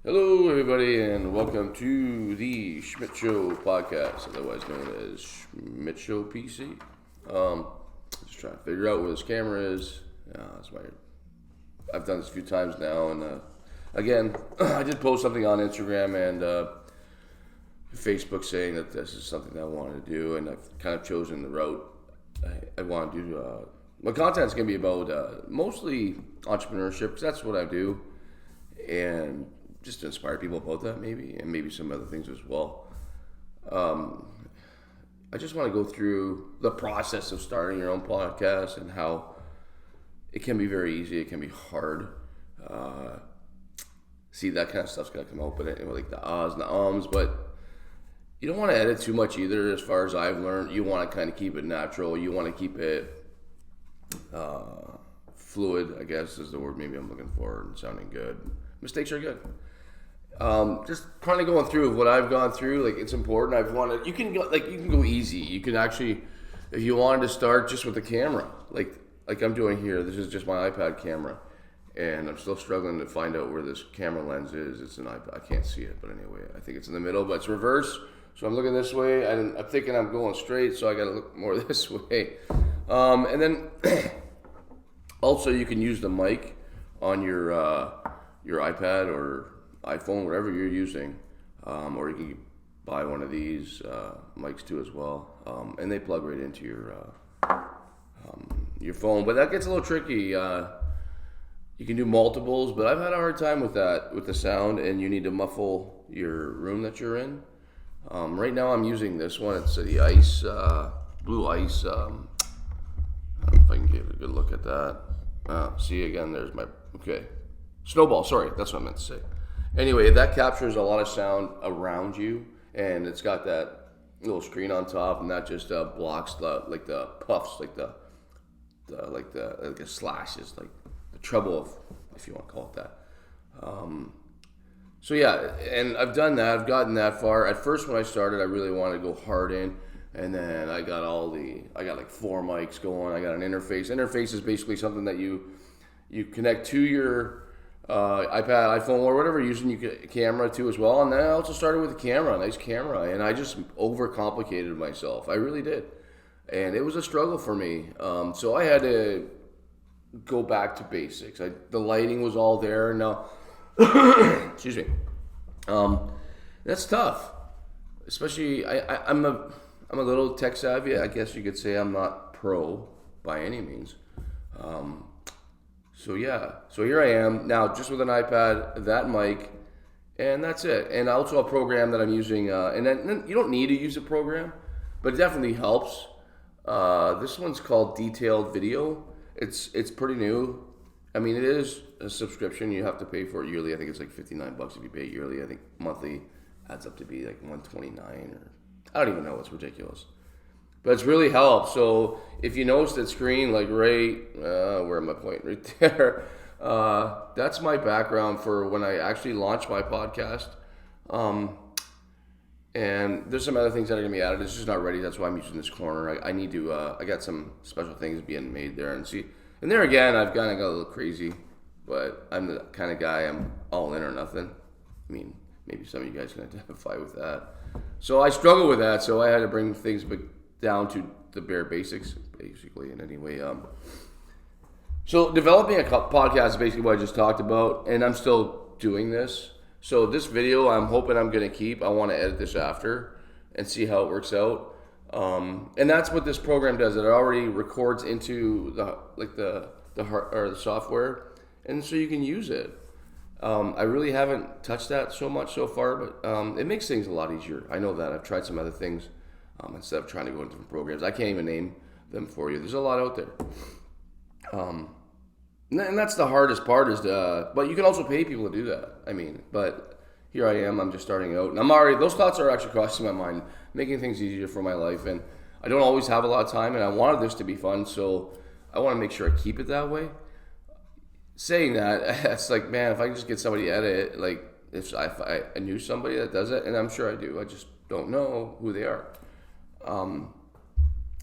Hello, everybody, and welcome to the Schmidt Show podcast, otherwise known as Schmidt Show PC. Just trying to figure out where this camera is. I've done this a few times now, and again, I did post something on Instagram and Facebook saying that this is something that I wanted to do, and I've kind of chosen the route I want to do. My content's going to be about mostly entrepreneurship, because that's what I do, and just to inspire people about that maybe, and maybe some other things as well. I just want to go through the process of starting your own podcast and how it can be very easy, it can be hard. See, that kind of stuff's gonna come out, but like the ahs and the ums, but you don't want to edit too much either. As far as I've learned, you want to kind of keep it natural. You want to keep it fluid, I guess is the word maybe I'm looking for, and sounding good. Mistakes are good. Just kind of going through what I've gone through. Like, it's important. You can go easy. You can actually, if you wanted to start just with the camera, like I'm doing here. This is just my iPad camera, and I'm still struggling to find out where this camera lens is. It's an iPad. I can't see it, but anyway, I think it's in the middle, but it's reverse. So I'm looking this way, and I'm thinking I'm going straight, so I got to look more this way. And then also you can use the mic on your iPad or iPhone, whatever you're using, or you can buy one of these mics too as well, and they plug right into your phone. But that gets a little tricky. You can do multiples, but I've had a hard time with that, with the sound, and you need to muffle your room that you're in. Right now I'm using this one. It's the Ice, Blue Ice. I don't know if I can give a good look at that. See, again, there's my, okay. Snowball, sorry, that's what I meant to say. Anyway, that captures a lot of sound around you, and it's got that little screen on top, and that just blocks the puffs, like the slashes, like the treble, of, if you want to call it that. So yeah, and I've done that. I've gotten that far. At first, when I started, I really wanted to go hard in, and then I got like 4 mics going. I got an interface. Interface is basically something that you connect to your iPad, iPhone, or whatever you're using your camera to as well. And then I also started with a nice camera, and I just overcomplicated myself. I really did. And it was a struggle for me. So I had to go back to basics. The lighting was all there. Now, excuse me. That's tough. Especially, I'm a little tech savvy. I guess you could say I'm not pro by any means. So yeah, so here I am now, just with an iPad, that mic, and that's it. And also a program that I'm using, and then you don't need to use a program, but it definitely helps. This one's called Detailed Video. It's pretty new. I mean, it is a subscription. You have to pay for it yearly. I think it's like $59 if you pay it yearly. I think monthly adds up to be like $129, or I don't even know. It's ridiculous. But it's really helped. So if you notice that screen, like where am I pointing? Right there. That's my background for when I actually launched my podcast. And there's some other things that are going to be added. It's just not ready. That's why I'm using this corner. I need to, I got some special things being made there. And see, and there again, I've kind of got a little crazy. But I'm the kind of guy, I'm all in or nothing. I mean, maybe some of you guys can identify with that. So I struggle with that. So I had to bring things down to the bare basics, basically, in any way. So developing a podcast is basically what I just talked about, and I'm still doing this. So this video, I'm hoping I'm going to keep. I want to edit this after and see how it works out. And that's what this program does. It already records into the software, and so you can use it. I really haven't touched that so much so far, but it makes things a lot easier. I know that. I've tried some other things. Instead of trying to go into different programs. I can't even name them for you. There's a lot out there. And that's the hardest part but you can also pay people to do that. I mean, but here I am, I'm just starting out. And those thoughts are actually crossing my mind, making things easier for my life. And I don't always have a lot of time, and I wanted this to be fun, so I want to make sure I keep it that way. Saying that, it's like, man, if I can just get somebody to edit it, like if I knew somebody that does it, and I'm sure I do, I just don't know who they are. And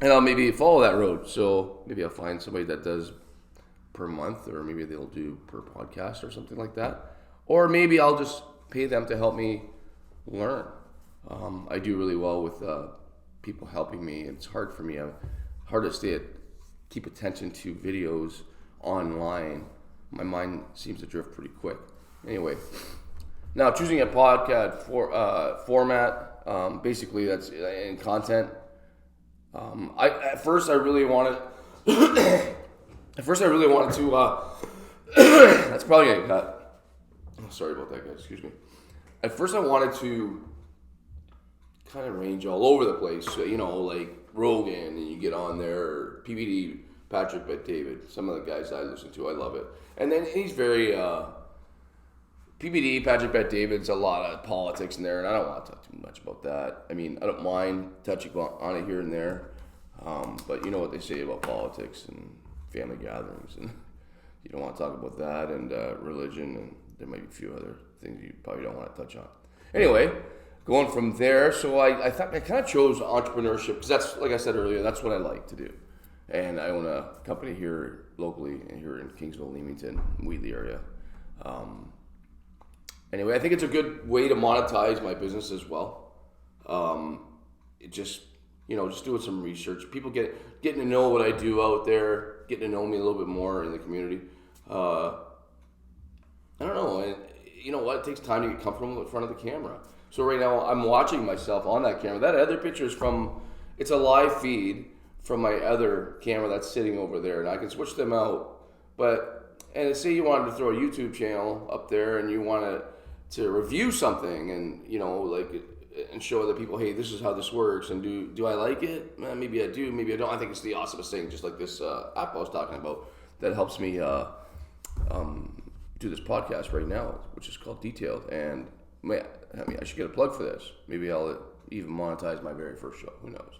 I'll maybe follow that road. So maybe I'll find somebody that does per month, or maybe they'll do per podcast or something like that. Or maybe I'll just pay them to help me learn. I do really well with people helping me. It's hard for me. Hard to keep attention to videos online. My mind seems to drift pretty quick. Anyway, now choosing a podcast format, basically that's in content. At first I really wanted to. That's probably getting cut. Oh, sorry about that, guys. Excuse me. At first I wanted to kind of range all over the place. So, like Rogan, and you get on there, or PBD, Patrick Bet-David, some of the guys I listen to, I love it. And then he's very, PBD, Patrick Bet-David's a lot of politics in there, and I don't want to talk too much about that. I mean, I don't mind touching on it here and there, but you know what they say about politics and family gatherings, and you don't want to talk about that, and religion, and there might be a few other things you probably don't want to touch on. Anyway, going from there, so I thought I kind of chose entrepreneurship, because that's, like I said earlier, that's what I like to do. And I own a company here locally, here in Kingsville, Leamington, Wheatley area. Anyway, I think it's a good way to monetize my business as well. Just doing some research. People getting to know what I do out there, getting to know me a little bit more in the community. I don't know, and you know what? It takes time to get comfortable in front of the camera. So right now, I'm watching myself on that camera. That other picture is it's a live feed from my other camera that's sitting over there, and I can switch them out. And say you wanted to throw a YouTube channel up there, and you wanted to review something, and and show other people, hey, this is how this works, and do I like it? Maybe I do, maybe I don't. I think it's the awesomest thing, just like this app I was talking about that helps me do this podcast right now, which is called Detailed. And I should get a plug for this. Maybe I'll even monetize my very first show. Who knows?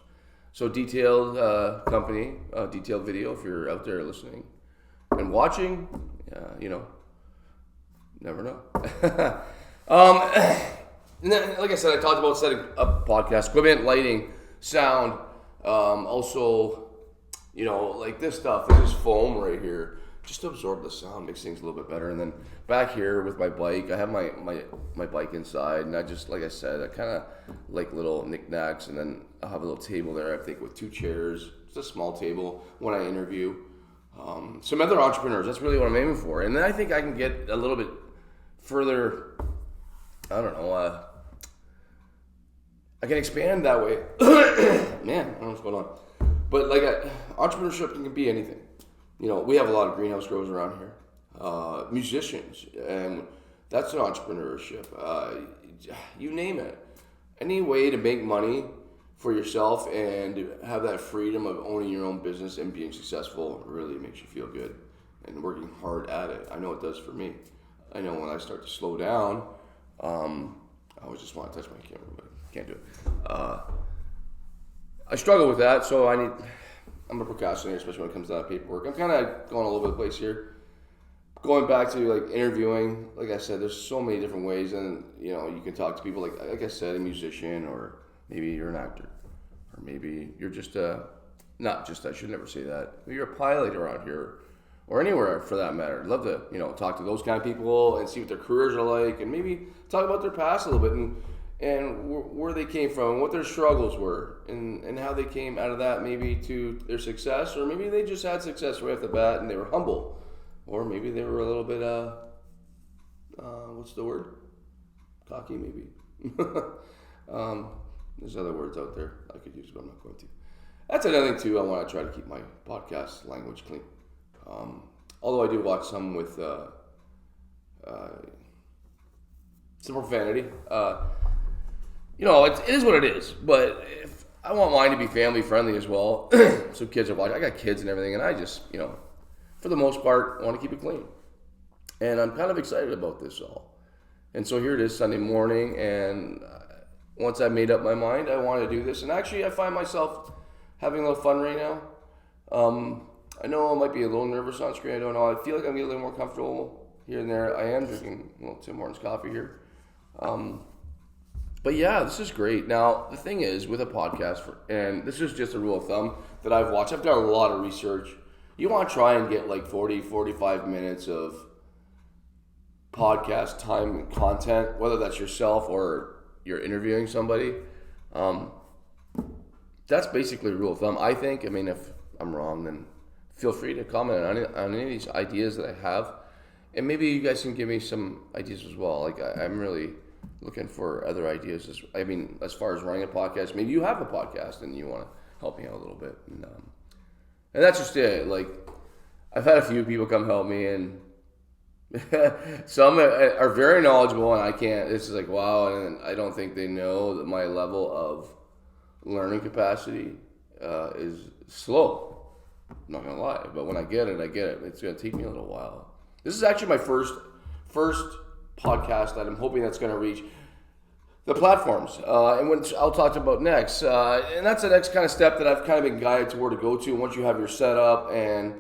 So Detailed company, Detailed Video, if you're out there listening and watching, never know. And then, like I said, I talked about setting up podcast equipment, lighting, sound, also, like this stuff. This is foam right here, just to absorb the sound, makes things a little bit better. And then back here with my bike, I have my bike inside, and I just, like I said, I kind of like little knickknacks, and then I'll have a little table there, I think, with 2 chairs. It's a small table when I interview some other entrepreneurs. That's really what I'm aiming for. And then I think I can get a little bit further, I don't know, I can expand that way. Man, I don't know what's going on. But entrepreneurship can be anything. We have a lot of greenhouse growers around here. Musicians, and that's an entrepreneurship. You name it. Any way to make money for yourself and have that freedom of owning your own business and being successful really makes you feel good, and working hard at it. I know it does for me. I know when I start to slow down, I always just want to touch my camera, but can't do it. I struggle with that, so I'm a procrastinator, especially when it comes down to paperwork. I'm kind of going all over the place here. Going back to interviewing, like I said, there's so many different ways, and you can talk to people like I said, a musician, or maybe you're an actor, or maybe you're just I should never say that. Maybe you're a pilot around here, or anywhere for that matter. I'd love to talk to those kind of people and see what their careers are like, and maybe talk about their past a little bit, and where they came from, what their struggles were, and how they came out of that maybe to their success, or maybe they just had success right off the bat and they were humble, or maybe they were a little bit what's the word? Cocky, maybe. There's other words out there I could use, but I'm not going to. That's another thing too. I want to try to keep my podcast language clean. Although I do watch some with some profanity. It is what it is. But if I want mine to be family friendly as well, so kids are watching. I got kids and everything, and I just, for the most part, want to keep it clean. And I'm kind of excited about this all. And so here it is, Sunday morning, and once I made up my mind, I want to do this. And actually, I find myself having a little fun right now. I know I might be a little nervous on screen. I don't know. I feel like I'm getting a little more comfortable here and there. I am drinking Tim Hortons coffee here. But yeah, this is great. Now, the thing is, with a podcast, and this is just a rule of thumb that I've watched. I've done a lot of research. You want to try and get 40, 45 minutes of podcast time content, whether that's yourself or you're interviewing somebody. That's basically a rule of thumb, I think. I mean, if I'm wrong, then feel free to comment on any of these ideas that I have. And maybe you guys can give me some ideas as well. Like, I'm really looking for other ideas. As far as running a podcast, maybe you have a podcast and you want to help me out a little bit. And that's just it. Like, I've had a few people come help me, and some are very knowledgeable, and I can't. It's just like, wow, and I don't think they know that my level of learning capacity is slow. I'm not gonna lie, but when I get it, I get it. It's gonna take me a little while. This is actually my first podcast that I'm hoping that's gonna reach the platforms, and which I'll talk about next. And that's the next kind of step that I've kind of been guided to where to go to. Once you have your setup and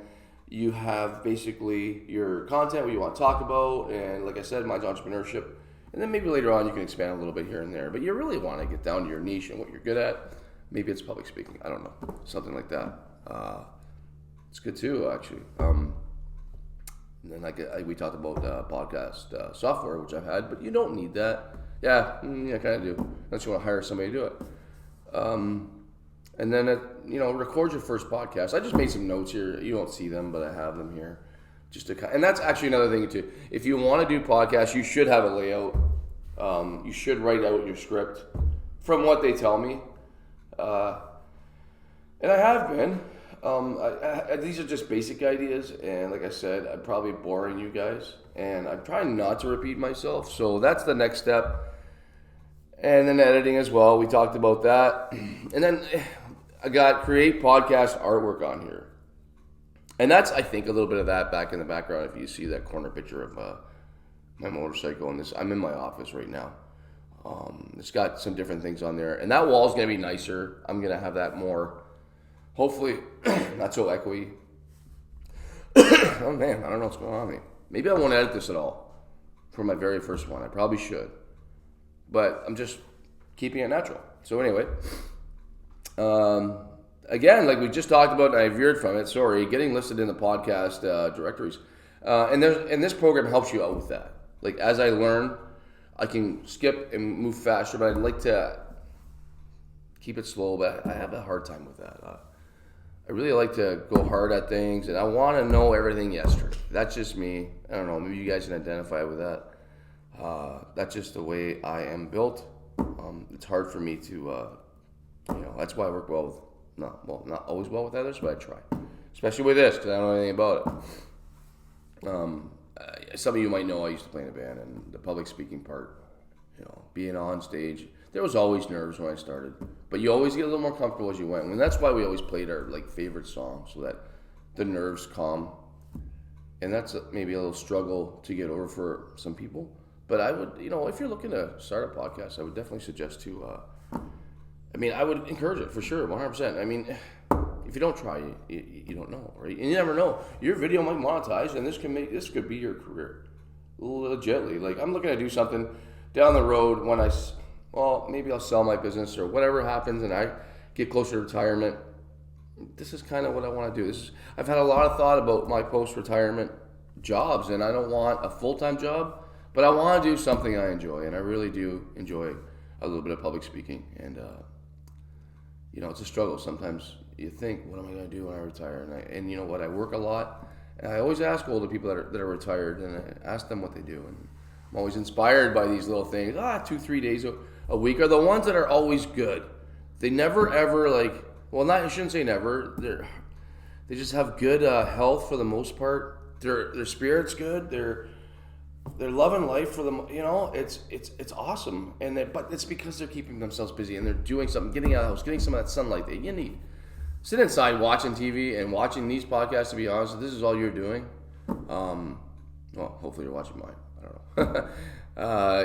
you have basically your content, what you want to talk about, and like I said, mine's entrepreneurship. And then maybe later on you can expand a little bit here and there. But you really want to get down to your niche and what you're good at. Maybe it's public speaking. I don't know. Something like that. It's good too, actually. And then we talked about podcast software, which I've had, but you don't need that. Yeah, kind of do. Unless you want to hire somebody to do it. And then, record your first podcast. I just made some notes here. You don't see them, but I have them here. And that's actually another thing too. If you want to do podcasts, you should have a layout. You should write out your script from what they tell me. And I have been. These are just basic ideas, and like I said, I'm probably boring you guys, and I'm trying not to repeat myself. So that's the next step. And then editing as well. We talked about that. And then I got create podcast artwork on here. And that's, I think, a little bit of that back in the background. If you see that corner picture of my motorcycle, and I'm in my office right now. It's got some different things on there. And that wall's going to be nicer. I'm going to have that more, hopefully, not so echoey. Oh, man, I don't know what's going on with me. Maybe I won't edit this at all for my very first one. I probably should. But I'm just keeping it natural. So anyway, again, like we just talked about, and I veered from it, sorry, getting listed in the podcast directories. And this program helps you out with that. Like, as I learn, I can skip and move faster, but I'd like to keep it slow, but I have a hard time with that. I really like to go hard at things, and I want to know everything yesterday. That's just me. I don't know, maybe you guys can identify with that. That's just the way I am built. It's hard for me to, that's why I work well with, not always well with others, but I try. Especially with this, because I don't know anything about it. Some of you might know I used to play in a band, and the public speaking part, being on stage, there was always nerves when I started. But you always get a little more comfortable as you went. And that's why we always played our favorite songs, so that the nerves calm. And that's maybe a little struggle to get over for some people. But I would, if you're looking to start a podcast, I would definitely suggest I would encourage it for sure, 100%. I mean, if you don't try, you don't know, right? And you never know. Your video might monetize, and this could be your career, legitly. Like, I'm looking to do something down the road when maybe I'll sell my business or whatever happens, and I get closer to retirement. This is kind of what I want to do. I've had a lot of thought about my post-retirement jobs, and I don't want a full-time job. But I want to do something I enjoy, and I really do enjoy a little bit of public speaking. And, it's a struggle. Sometimes you think, what am I going to do when I retire? And you know what? I work a lot. And I always ask older people that are retired, and I ask them what they do. And I'm always inspired by these little things. 2-3 days a week are the ones that are always good. They never, ever, I shouldn't say never. They just have good health for the most part. Their spirit's good. They're loving life for them, it's awesome. But it's because they're keeping themselves busy and they're doing something, getting out of the house, getting some of that sunlight that you need. Sit inside watching TV and watching these podcasts, to be honest, if this is all you're doing, hopefully you're watching mine. I don't know.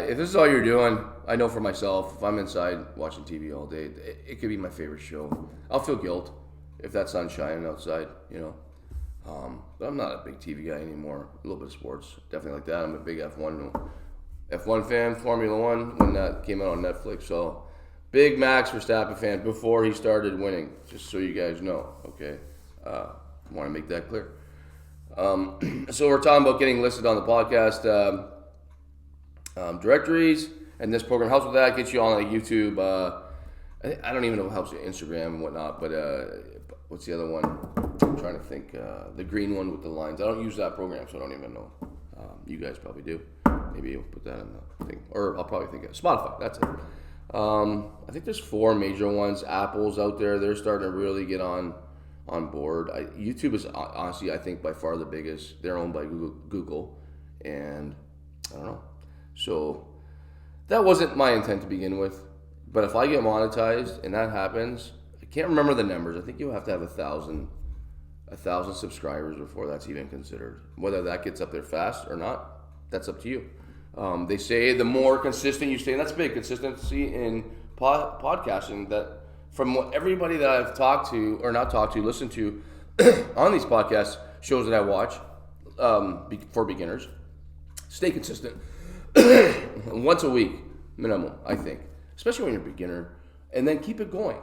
If this is all you're doing, I know for myself, if I'm inside watching TV all day, it could be my favorite show. I'll feel guilt if that sun's shining outside, But I'm not a big TV guy anymore. A little bit of sports, definitely like that. I'm a big F1 fan, Formula One, when that came out on Netflix. So, big Max Verstappen fan before he started winning, just so you guys know, okay? Want to make that clear. So we're talking about getting listed on the podcast. directories, and this program helps with that. Gets you on like YouTube. I don't even know if it helps you Instagram and whatnot, but what's the other one? I'm trying to think. The green one with the lines. I don't use that program, so I don't even know. You guys probably do. Maybe you'll put that in the thing, or I'll probably think of Spotify. That's it. I think there's 4 major ones. Apple's out there; they're starting to really get on board. YouTube is honestly, I think, by far the biggest. They're owned by Google, and I don't know. So that wasn't my intent to begin with. But if I get monetized and that happens, I can't remember the numbers. I think you'll have to have 1,000 subscribers before that's even considered. Whether that gets up there fast or not, that's up to you. They say the more consistent you stay, and that's big, consistency in podcasting. That from what everybody that I've talked to, or not talked to, listened to on these podcast shows that I watch for beginners, stay consistent once a week minimum, I think, especially when you're a beginner, and then keep it going.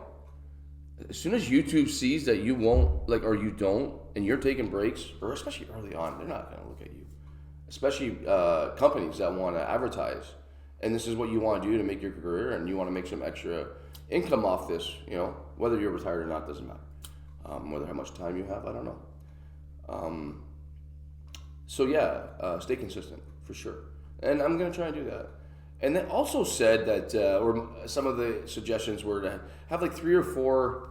As soon as YouTube sees that you won't, or you don't, and you're taking breaks, or especially early on, they're not going to look at you. Especially companies that want to advertise, and this is what you want to do to make your career, and you want to make some extra income off this. Whether you're retired or not doesn't matter. Whether how much time you have, I don't know. So yeah, stay consistent for sure, and I'm going to try and do that. And they also said that, or some of the suggestions were to have like 3 or 4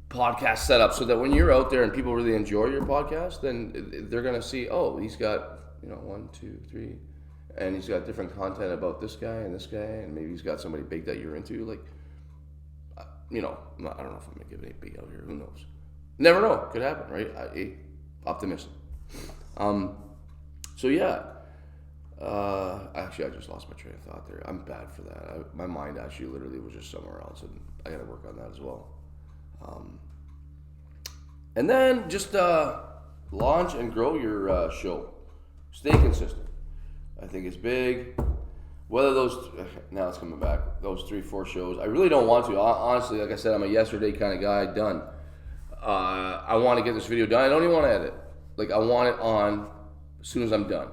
podcasts set up so that when you're out there and people really enjoy your podcast, then they're going to see, oh, he's got, 1, 2, 3, and he's got different content about this guy, and maybe he's got somebody big that you're into. Like, I don't know if I'm going to give any big out here. Who knows? Never know. Could happen, right? Optimistic. So yeah. Actually, I just lost my train of thought there. I'm bad for that. My mind actually literally was just somewhere else, and I got to work on that as well. And then just launch and grow your show. Stay consistent. I think it's big. Whether now it's coming back, those 3-4 shows, I really don't want to. Honestly, like I said, I'm a yesterday kind of guy. Done. I want to get this video done. I don't even want to edit. I want it on as soon as I'm done.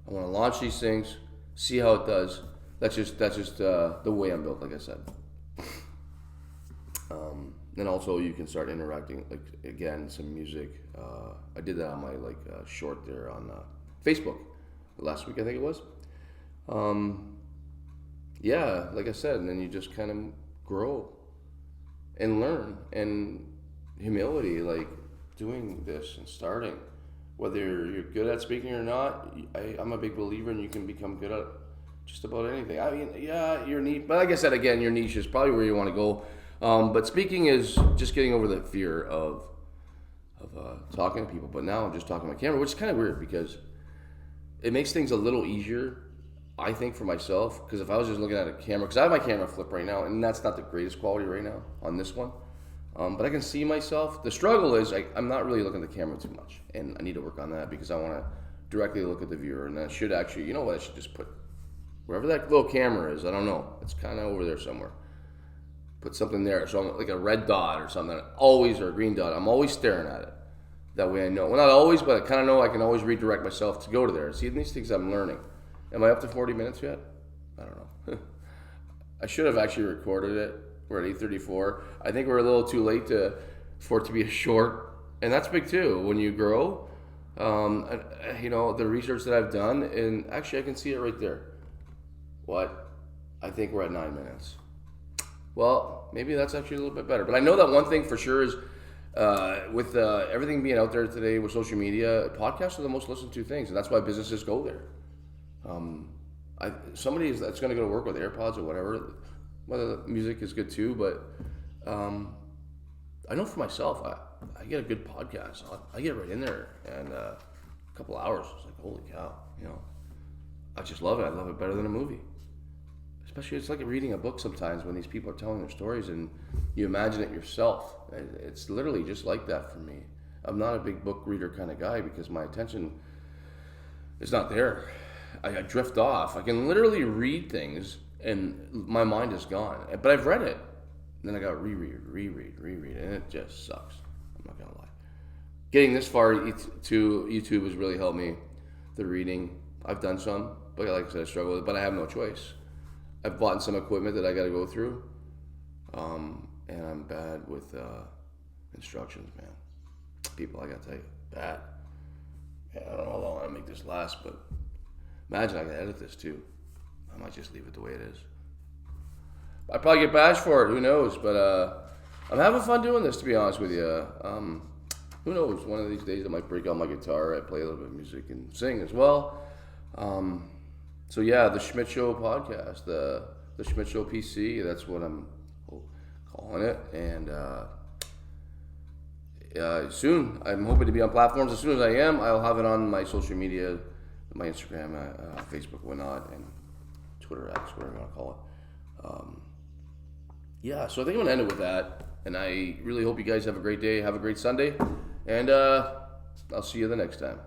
I want to launch these things, see how it does. That's just the way I'm built, like I said. Then also you can start interacting, some music. I did that on my short there on Facebook last week, I think it was. Yeah, like I said, and then you just kind of grow and learn, and humility, doing this and starting. Whether you're good at speaking or not, I'm a big believer in you can become good at just about anything. I mean, yeah, your niche, but like I said, again, your niche is probably where you want to go. But speaking is just getting over the fear of talking to people. But now I'm just talking to my camera, which is kind of weird because it makes things a little easier, I think, for myself. Because if I was just looking at a camera, because I have my camera flip right now, and that's not the greatest quality right now on this one. But I can see myself. The struggle is I'm not really looking at the camera too much, and I need to work on that because I want to directly look at the viewer. And I should actually, I should just put wherever that little camera is. I don't know. It's kind of over there somewhere. Put something there, so I'm like a red dot or something. Or a green dot. I'm always staring at it. That way I know. Well, not always, but I kind of know I can always redirect myself to go to there. See, these things I'm learning. Am I up to 40 minutes yet? I don't know. I should have actually recorded it. We're at 8:34. I think we're a little too late for it to be a short, and that's big too. When you grow, the research that I've done, and actually I can see it right there. I think we're at 9 minutes. Well, maybe that's actually a little bit better. But I know that one thing for sure is with everything being out there today with social media, podcasts are the most listened to things, and that's why businesses go there. Somebody that's going to go to work with AirPods or whatever. Whether the music is good too, but I know for myself, I get a good podcast. I get right in there, and a couple hours, it's like, holy cow, I just love it. I love it better than a movie. Especially, it's like reading a book sometimes when these people are telling their stories and you imagine it yourself. It's literally just like that for me. I'm not a big book reader kind of guy because my attention is not there. I drift off. I can literally read things and my mind is gone. But I've read it. Then I got to reread, and it just sucks. I'm not going to lie. Getting this far to YouTube has really helped me. The reading, I've done some. but like I said, I struggle with it, but I have no choice. I've bought some equipment that I got to go through, and I'm bad with instructions, man. People, I got to tell you, bad. Yeah, I don't know how long I'll make this last, but imagine I can edit this too. I might just leave it the way it is. I'd probably get bashed for it, who knows, but I'm having fun doing this, to be honest with you. Who knows, one of these days I might break out my guitar, I play a little bit of music and sing as well. So yeah, the Schmidt Show podcast, the Schmidt Show PC, that's what I'm calling it, and soon, I'm hoping to be on platforms. As soon as I am, I'll have it on my social media, my Instagram, Facebook, whatnot, and Twitter, X, whatever you want to call it. Yeah, so I think I'm going to end it with that. And I really hope you guys have a great day, have a great Sunday, and I'll see you the next time.